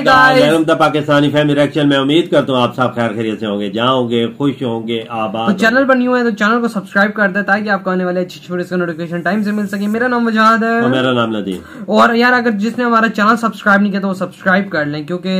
Welcome the Pakistani family reaction. मैं उम्मीद करता हूँ आप सब खैर खैरियत से होंगे, जहाँ होंगे खुश होंगे, आबाद। तो चैनल पर न्यू है तो चैनल को सब्सक्राइब कर दे ताकि आपको आने वाले अच्छी वीडियोस का नोटिफिकेशन टाइम से मिल सके। मेरा नाम वजाद है और मेरा नाम नदीम। और यार अगर जिसने हमारा चैनल सब्सक्राइब नहीं किया तो वो सब्सक्राइब कर लें, क्योंकि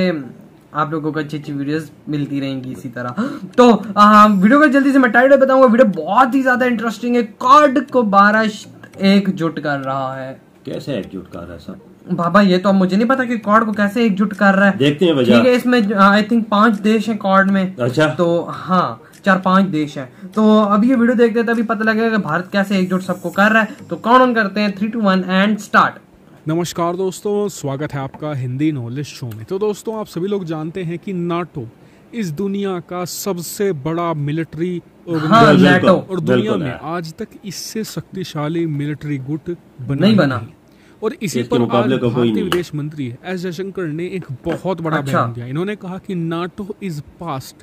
आप लोगों को अच्छी अच्छी वीडियोस मिलती रहेंगी इसी तरह। तो वीडियो को जल्दी से मैं टाइटल बताऊंगा। वीडियो बहुत ही ज्यादा इंटरेस्टिंग है। कॉर्ड को भारत एकजुट कर रहा है। कैसे एकजुट कर रहा है सब बाबा? ये तो अब मुझे नहीं पता कि कॉर्ड को कैसे एकजुट कर रहा है। देखते हैं। ठीक है, इसमें आई थिंक 5 देश हैं कॉर्ड में। अच्छा। तो हाँ 4-5 देश हैं। तो अब ये वीडियो देखते हैं तभी पता लगेगा कि भारत कैसे एकजुट सबको कर रहा है। तो काउंट ऑन करते हैं 3, 2, 1 एंड स्टार्ट। नमस्कार दोस्तों, स्वागत है आपका हिंदी नॉलेज शो में। तो दोस्तों, आप सभी लोग जानते हैं कि नाटो इस दुनिया का सबसे बड़ा मिलिट्री ऑर्गेनाइजेशन और दुनिया में आज तक इससे शक्तिशाली मिलिट्री गुट नहीं बना। और इसी पर आज भारतीय विदेश मंत्री एस जयशंकर ने एक बहुत बड़ा बयान दिया। इन्होंने कहा कि NATO is past,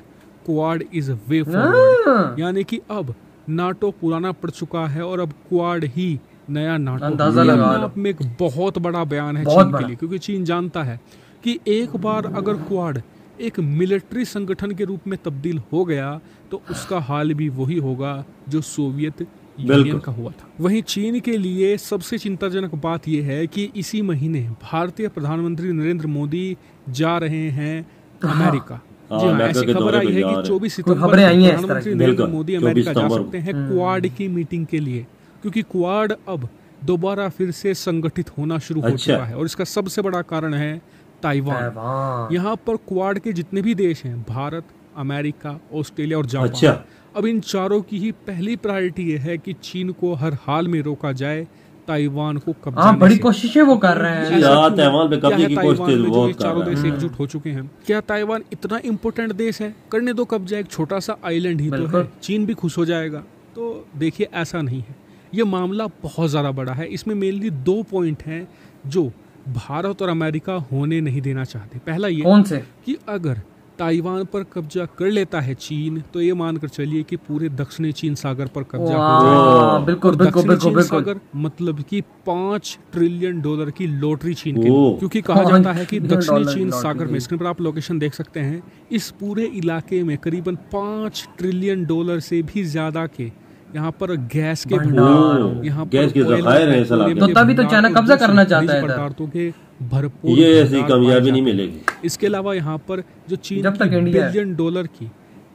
quad is way forward. यानी कि अब नाटो पुराना पड़ चुका है और अब क्वाड ही नया नाटो। अंदाजा लगा आप में एक बहुत बड़ा बयान है चीन के लिए, क्योंकि चीन जानता है कि एक बार अगर क्वाड एक मिलिट्री संगठन के रूप में तब्दील हो गया तो उसका हाल भी वही होगा जो सोवियत यूनियन का हुआ था। वहीं चीन के लिए सबसे चिंताजनक बात यह है कि इसी महीने भारतीय प्रधानमंत्री नरेंद्र मोदी जा रहे हैं अमेरिका। जी हाँ, ऐसी खबर आई है कि 24 सितंबर प्रधानमंत्री नरेंद्र मोदी अमेरिका जा सकते हैं क्वाड की मीटिंग के लिए, क्योंकि क्वाड अब दोबारा फिर से संगठित होना शुरू हो चुका है। और इसका सबसे बड़ा कारण है ताइवान। यहाँ पर क्वाड के जितने भी देश हैं, भारत, अमेरिका, ऑस्ट्रेलिया और जापान, अब इन चारों की ही पहली प्रायोरिटी ये है कि चीन को हर हाल में रोका जाए ताइवान को कब्जा। बड़ी कोशिशें वो कर रहे हैं। ताइवान पे कब्जे की कोशिश बहुत कर चारों देश एकजुट हो चुके हैं। क्या ताइवान इतना इम्पोर्टेंट देश है? करने दो कब्जा, एक छोटा सा आइलैंड ही तो है, चीन भी खुश हो जाएगा। तो देखिए, ऐसा नहीं है। ये मामला बहुत ज्यादा बड़ा है। इसमें मेनली 2 पॉइंट हैं जो भारत और अमेरिका होने नहीं देना चाहते। पहला ये कौन से कि अगर ताइवान पर कब्जा कर लेता है चीन, तो ये मानकर चलिए कि पूरे दक्षिणी चीन सागर पर कब्जा हो जाएगा। बिल्कुल चीन सागर मतलब कि $5 ट्रिलियन की लॉटरी चीन के लिए, क्योंकि कहा जाता है कि दक्षिणी चीन सागर में, स्क्रीन पर आप लोकेशन देख सकते हैं, इस पूरे इलाके में करीबन $5 ट्रिलियन से भी ज्यादा के यहाँ पर गैस के भंडार, यहाँ गैस के ज़खायर हैं। तो तभी तो चाइना कब्जा करना चाहता है। पदार्थों के भरपूर, ये ऐसी कामयाबी नहीं मिलेगी। इसके अलावा यहाँ पर जो चीन की $1 बिलियन की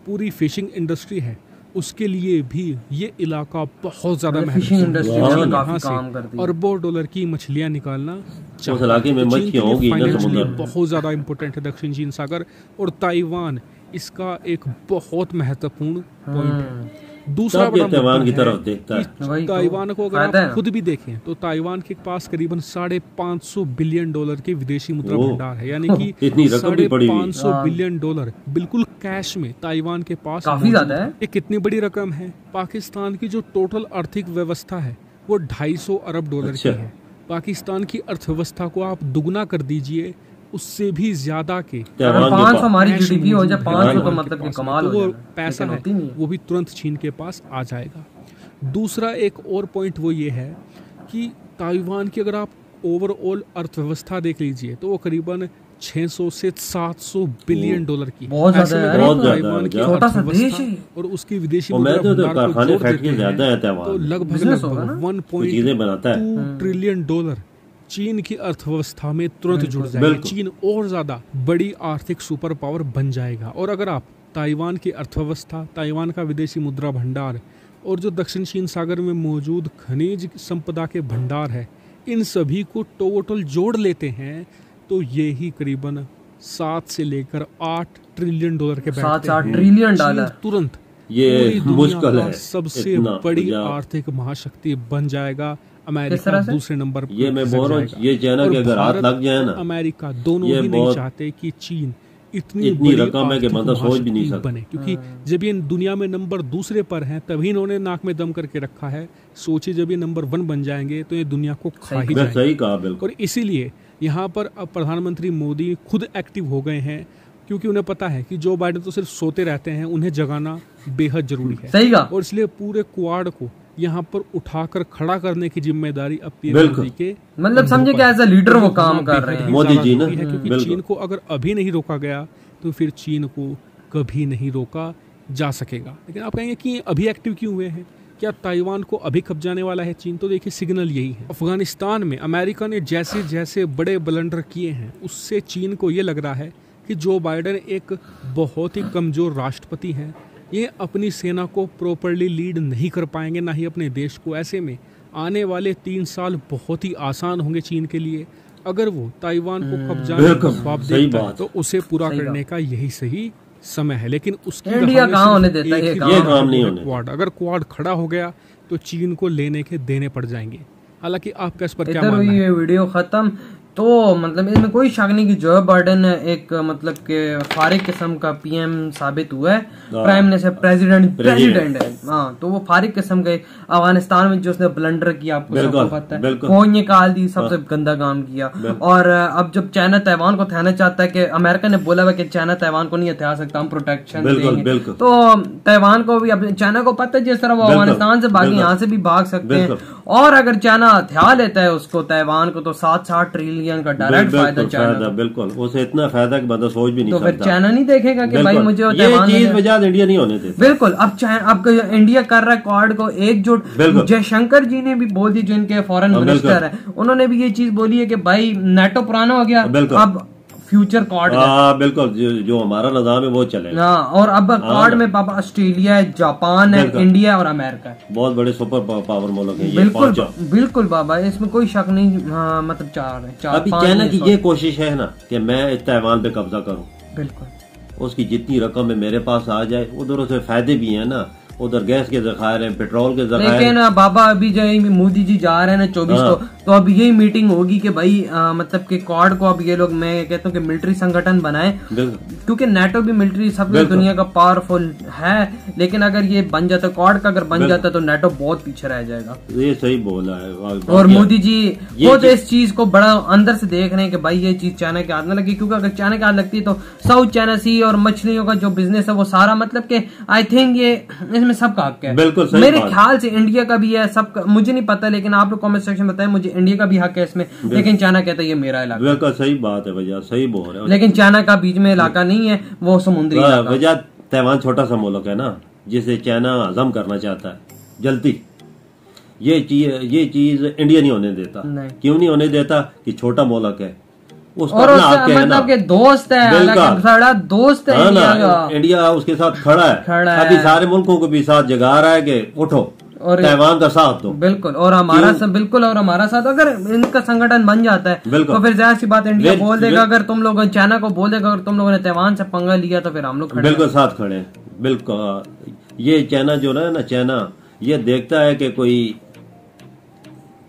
पूरी फिशिंग इंडस्ट्री है, उसके लिए भी ये इलाका बहुत ज्यादा महत्वपूर्ण है। यहाँ से अरबों डॉलर की मछलियाँ निकालना बहुत ज्यादा इम्पोर्टेंट है दक्षिण चीन सागर। और ताइवान इसका एक बहुत महत्वपूर्ण पॉइंट है। दूसरा बड़ा ताइवान की तरफ देखता है। ताइवान को अगर आप खुद भी देखें तो ताइवान के पास करीबन $550 बिलियन के विदेशी मुद्रा भंडार है। यानी कि $550 बिलियन बिल्कुल कैश में ताइवान के पास काफी ज्यादा है। ये कितनी बड़ी रकम है? पाकिस्तान की जो टोटल आर्थिक व्यवस्था है वो $250 अरब की है। पाकिस्तान की अर्थव्यवस्था को आप दुगना कर दीजिए, उससे भी ज्यादा के 500 हमारी जीडीपी हो जाए, 500 तो मतलब कि कमाल हो जाए। वो पैसा है वो भी तुरंत चीन के पास आ जाएगा। दूसरा एक और पॉइंट वो ये है कि ताइवान की अगर आप ओवरऑल अर्थव्यवस्था देख लीजिए तो वो करीबन $600 से $700 बिलियन की। बहुत ज्यादा है। ताइवान की छोटा सा देश है और उसकी विदेशी मुद्रा भंडार को जोड़ देते हैं तो लगभग 1.2 ट्रिलियन चीन की अर्थव्यवस्था में तुरंत जुड़ जाएगा। चीन और ज्यादा बड़ी आर्थिक सुपर पावर बन जाएगा। और अगर आप ताइवान की अर्थव्यवस्था, ताइवान का विदेशी मुद्रा भंडार और जो दक्षिण चीन सागर में मौजूद खनिज संपदा के भंडार है, इन सभी को टोटल जोड़ लेते हैं तो ये ही करीबन 7 से लेकर $8 ट्रिलियन के $7-8 ट्रिलियन तुरंत ये मुश्किल है। सबसे बड़ी आर्थिक महाशक्ति बन जाएगा। अमेरिका दूसरे नंबर पर। ये मैं बोल रहा हूँ, ये चाइना के अगर हाथ लग जाए ना, अमेरिका दोनों ही नहीं चाहते कि चीन इतनी रकम है कि बंदा सोच भी नहीं सकता बने, क्योंकि जब ये दुनिया में नंबर दूसरे पर हैं तभी इन्होंने नाक में दम करके रखा है। सोचिए जब ये नंबर 1 बन जाएंगे तो ये दुनिया को खा ही जाएंगे। सही कहा, बिल्कुल। और इसीलिए यहाँ पर अब प्रधानमंत्री मोदी खुद एक्टिव हो गए हैं, क्योंकि उन्हें पता है कि जो बाइडेन तो सिर्फ सोते रहते हैं, उन्हें जगाना बेहद जरूरी है। सही कहा। और इसलिए पूरे क्वाड को यहाँ पर उठाकर खड़ा करने की जिम्मेदारी अब पीएम मोदी के मतलब समझे कि एज अ लीडर वो काम कर रहे हैं मोदी जी ना, क्योंकि चीन को अगर अभी नहीं रोका गया तो फिर चीन को कभी नहीं रोका जा सकेगा। लेकिन आप कहेंगे कि अभी एक्टिव क्यों हुए हैं, क्या ताइवान को अभी कब्जाने वाला है चीन? तो देखिए सिग्नल यही है। अफगानिस्तान में अमेरिका ने जैसे जैसे बड़े ब्लंडर किए हैं उससे चीन को ये लग रहा है कि जो बाइडेन एक बहुत ही कमजोर राष्ट्रपति हैं, ये अपनी सेना को प्रॉपरली लीड नहीं कर पाएंगे, ना ही अपने देश को। ऐसे में आने वाले 3 साल बहुत ही आसान होंगे चीन के लिए। अगर वो ताइवान को कब्जाने का ख्वाब देखता है तो उसे पूरा करने का यही सही समय है। लेकिन उसकी इंडिया कहाँ होने देता है ये काम नहीं होने। क्वाड, अगर क्वाड खड़ा हो गया तो चीन को लेने के देने पड़ जाएंगे। हालांकि आपका इस पर क्या मानना है? ये वीडियो खत्म। तो मतलब इसमें कोई शक नहीं कि जो बाइडेन एक मतलब के फारिग किस्म का पीएम साबित हुआ है, प्राइम मिनिस्टर प्रेसिडेंट है। हाँ, तो वो फारिग किस्म के अफगानिस्तान में जो उसने ब्लंडर किया, आपको सबको पता है, फौज निकाल दी, सबसे गंदा काम किया। और अब जब चाइना ताइवान को हथियाना चाहता है, कि अमेरिका ने बोला हुआ कि चाइना ताइवान को नहीं हथिया सकता, हम प्रोटेक्शन देंगे, तो ताइवान को भी, अपने चाइना को पता है जिस तरह वो अफगानिस्तान से भागी, यहाँ से भी भाग सकते हैं। और अगर चाइना हथिया लेता है उसको ताइवान को, तो 7-8 ट्रिलियन का डायरेक्ट फायदा चाइना। बिल्कुल, उसे इतना फायदा कि बंदा सोच भी नहीं सकता। तो फिर चाइना नहीं देखेगा कि भाई मुझे ये चीज वजह इंडिया नहीं होने देता। बिल्कुल, अब इंडिया कर रहा है क्वाड को एकजुट। जयशंकर जी ने भी बोल दी, जो इनके फॉरेन मिनिस्टर है, उन्होंने भी ये चीज बोली है कि भाई नेटो पुराना हो गया, अब फ्यूचर क्वाड। बिल्कुल, जो हमारा निजाम है वो चलेगा। और अब क्वाड में पापा ऑस्ट्रेलिया है, जापान है, इंडिया और अमेरिका है, बहुत बड़े सुपर पावर मुल्क है। बिल्कुल बिल्कुल बाबा, इसमें कोई शक नहीं। मतलब चार अभी चाइना की ये कोशिश है ना कि मैं ताइवान पे कब्जा करूं। बिल्कुल, उसकी जितनी रकम है मेरे पास आ जाए, उधर उसे फायदे भी है ना, उधर गैस के जखायर हैं, पेट्रोल के जखायर। लेकिन बाबा अभी जो मोदी जी जा रहे हैं ना 24 को, तो अब यही मीटिंग होगी कि भाई मतलब कि क्वाड को अब ये लोग, मैं कहता हूँ कि मिलिट्री संगठन बनाए, क्योंकि नेटो भी मिलिट्री सब दुनिया का पावरफुल है। लेकिन अगर ये बन जाता, क्वाड का अगर बन जाता, तो नेटो बहुत पीछे रह जाएगा। ये सही बोला है। और मोदी जी वो तो इस चीज को बड़ा अंदर से देख रहे हैं कि भाई ये चीज चाइना के हाथ में लगी, क्योंकि अगर चाइना के हाथ लगती है तो साउथ चाइना सी और मछलियों का जो बिजनेस है वो सारा, मतलब कि आई थिंक ये में सबका हक है। बिल्कुल मेरे ख्याल से इंडिया का भी है, सबका मुझे नहीं पता, लेकिन आप लोग कमेंट सेक्शन बताएं, मुझे इंडिया का भी हक है इसमें। लेकिन चाइना कहता है ये मेरा इलाका। बिल्कुल सही बात है भैया, सही बोल रहे हो। लेकिन चाइना का बीच में इलाका नहीं है, वो समुद्री भैया। ताइवान छोटा सा मुल्क है ना, जिसे चाइना हजम करना चाहता है जल्दी। ये चीज इंडिया नहीं होने देता। क्यों नहीं होने देता? कि छोटा मुल्क है, और मतलब के दोस्त है, बड़ा दोस्त है ना, इंडिया उसके साथ खड़ा है। अभी सारे मुल्कों को भी साथ जगा रहा है कि उठो और ताइवान का साथ दो। बिल्कुल, और हमारा साथ अगर इनका संगठन बन जाता है तो फिर जाहिर सी बात इंडिया बोल देगा, अगर तुम लोग चाइना को बोल देगा, अगर तुम लोगों ने ताइवान से पंगा लिया तो फिर हम लोग बिल्कुल साथ खड़े हैं। बिल्कुल, ये चाइना जो है ना, चाइना ये देखता है कि कोई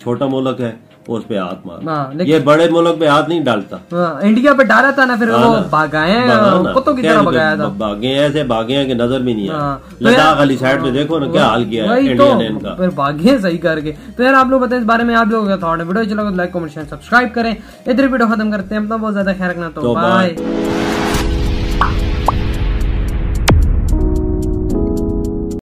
छोटा मुल्क है, उस पे हाथ मार। ये बड़े मुल्क पे हाथ नहीं डालता। इंडिया पे डाला था ना, फिर वो भागाए, कुत्तों की तरह भगाया था। भागे ऐसे भागे हैं कि नजर भी नहीं आया। लद्दाख वाली साइड पे देखो ना क्या हाल किया है इंडिया ने इनका। फिर भागे सही करके। तो यार आप लोग बताएं इस बारे में, आप लोगों का थॉट है। वीडियो चलो लाइक कमेंट शेयर सब्सक्राइब करें। इधर वीडियो खत्म करते हैं। अपना बहुत ज्यादा ख्याल रखना, तो बाय।